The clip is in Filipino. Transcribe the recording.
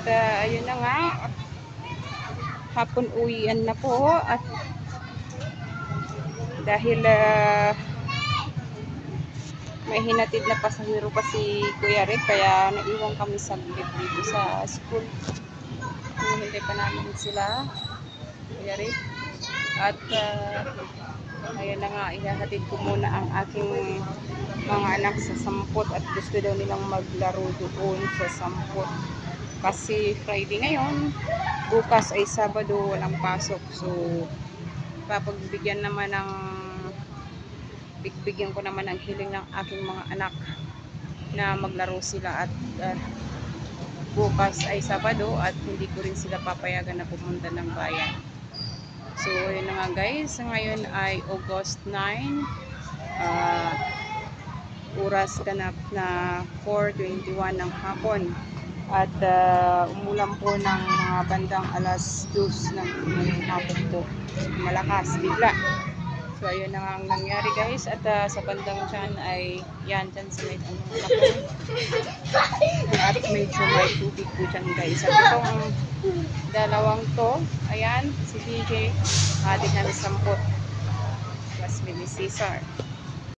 ayun na nga, hapon uwian na po. At dahil may hinatid na pasahero pa si Kuya Rick, kaya naiwan kami saglit dito sa school. Hinihintay pa namin sila, Kuya Rick. At ayun na nga, ihahatid ko muna ang aking mga anak sa Sampot at gusto daw nilang maglaro doon sa Sampot. Kasi Friday ngayon, bukas ay Sabado, walang pasok. So, bigyan ko naman ang hiling ng aking mga anak na maglaro sila. At bukas ay Sabado at hindi ko rin sila papayagan na pumunta ng bayan. So, yun na nga guys. Ngayon ay August 9. Oras ganap na 4:21 ng hapon. At umulan po ng mga bandang alas 2 ng hapon po. Malakas, bigla. So, ayun na nga ang nangyari guys. At sa bandang dyan ay yan, dyan sa may at medyo may tubig po dyan guys. At itong dalawang to, ayan, si DJ, ating Sampot, plus Mini Cesar.